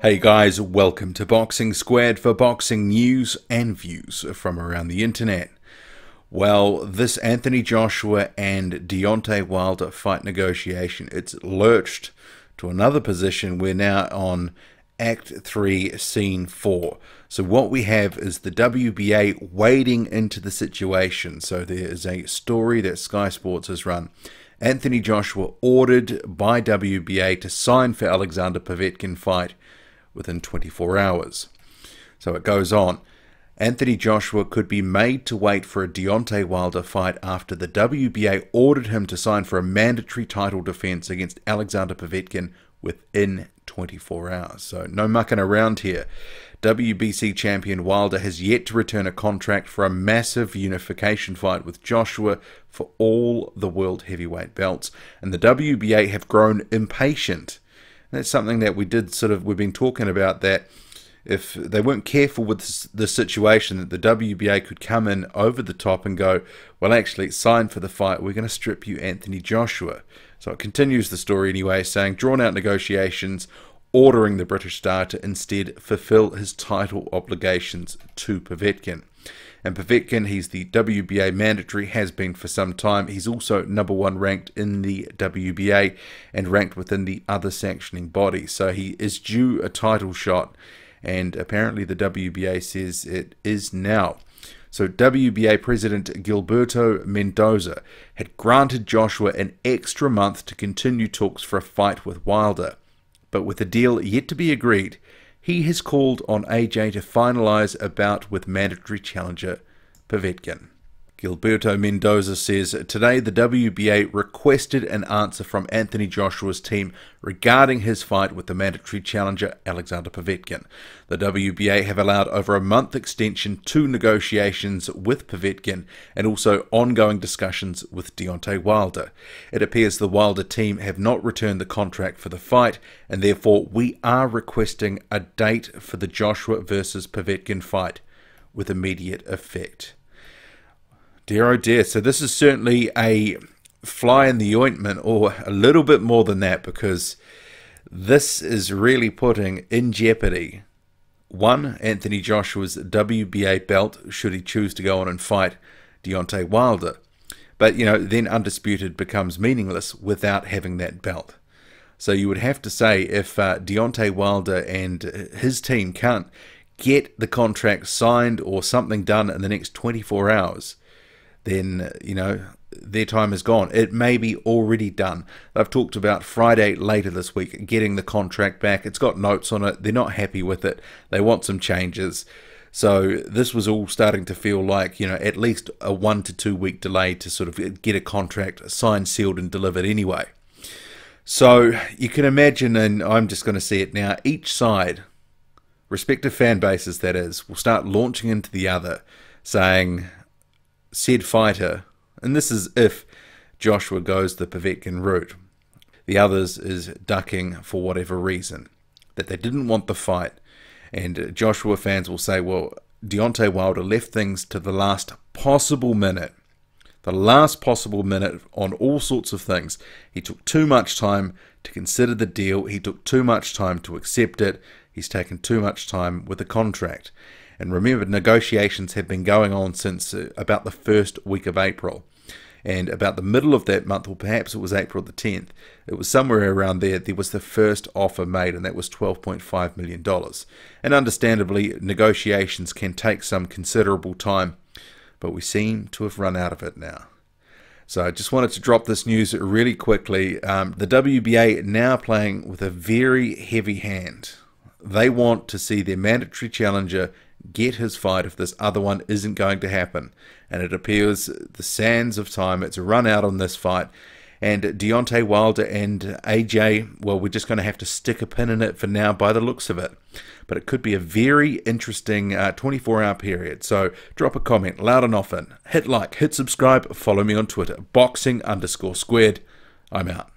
Hey guys, welcome to Boxing Squared for boxing news and views from around the internet. Well, this Anthony Joshua and Deontay Wilder fight negotiation, it's lurched to another position. We're now on Act 3, Scene 4. So what we have is the WBA wading into the situation. So there is a story that Sky Sports has run. Anthony Joshua ordered by WBA to sign for Alexander Povetkin fight within 24 hours. So it goes on. Anthony Joshua could be made to wait for a Deontay Wilder fight after the WBA ordered him to sign for a mandatory title defense against Alexander Povetkin within 24 hours. So no mucking around here. WBC champion Wilder has yet to return a contract for a massive unification fight with Joshua for all the world heavyweight belts, and the WBA have grown impatient. That's something that we've been talking about, that if they weren't careful with the situation, that the WBA could come in over the top and go, well, actually, sign for the fight, we're going to strip you Anthony Joshua. So it continues the story anyway, saying drawn out negotiations, ordering the British star to instead fulfill his title obligations to Povetkin. And Povetkin, he's the WBA mandatory, has been for some time. He's also #1 ranked in the WBA and ranked within the other sanctioning bodies. So he is due a title shot, and apparently the WBA says it is now. So WBA President Gilberto Mendoza had granted Joshua an extra month to continue talks for a fight with Wilder. But with a deal yet to be agreed, he has called on AJ to finalize a bout with mandatory challenger Povetkin. Gilberto Mendoza says, today the WBA requested an answer from Anthony Joshua's team regarding his fight with the mandatory challenger Alexander Povetkin. The WBA have allowed over a month extension to negotiations with Povetkin and also ongoing discussions with Deontay Wilder. It appears the Wilder team have not returned the contract for the fight, and therefore we are requesting a date for the Joshua versus Povetkin fight with immediate effect. Dear oh dear, so this is certainly a fly in the ointment, or a little bit more than that, because this is really putting in jeopardy, one, Anthony Joshua's WBA belt, should he choose to go on and fight Deontay Wilder. But, then undisputed becomes meaningless without having that belt. So you would have to say, if Deontay Wilder and his team can't get the contract signed or something done in the next 24 hours, then, their time is gone. It may be already done. They've talked about Friday later this week getting the contract back. It's got notes on it. They're not happy with it. They want some changes. So this was all starting to feel like, at least a 1 to 2 week delay to sort of get a contract signed, sealed, and delivered anyway. So you can imagine, and I'm just going to see it now, each side, respective fan bases that is, will start launching into the other, saying said fighter, and this is if Joshua goes the Povetkin route, the others is ducking for whatever reason, that they didn't want the fight. And Joshua fans will say, well, Deontay Wilder left things to the last possible minute on all sorts of things. He took too much time to consider the deal. He took too much time to accept it. He's taken too much time with the contract. And remember, negotiations have been going on since about the first week of April. And about the middle of that month, or perhaps it was April the 10th, it was somewhere around there, there was the first offer made, and that was $12.5 million. And understandably, negotiations can take some considerable time, but we seem to have run out of it now. So I just wanted to drop this news really quickly. The WBA now playing with a very heavy hand. They want to see their mandatory challenger get his fight if this other one isn't going to happen. And it appears the sands of time, it's run out on this fight. And Deontay Wilder and AJ, well, we're just going to have to stick a pin in it for now by the looks of it. But it could be a very interesting 24-hour period. So drop a comment loud and often. Hit like, hit subscribe, follow me on Twitter, boxing_squared. I'm out.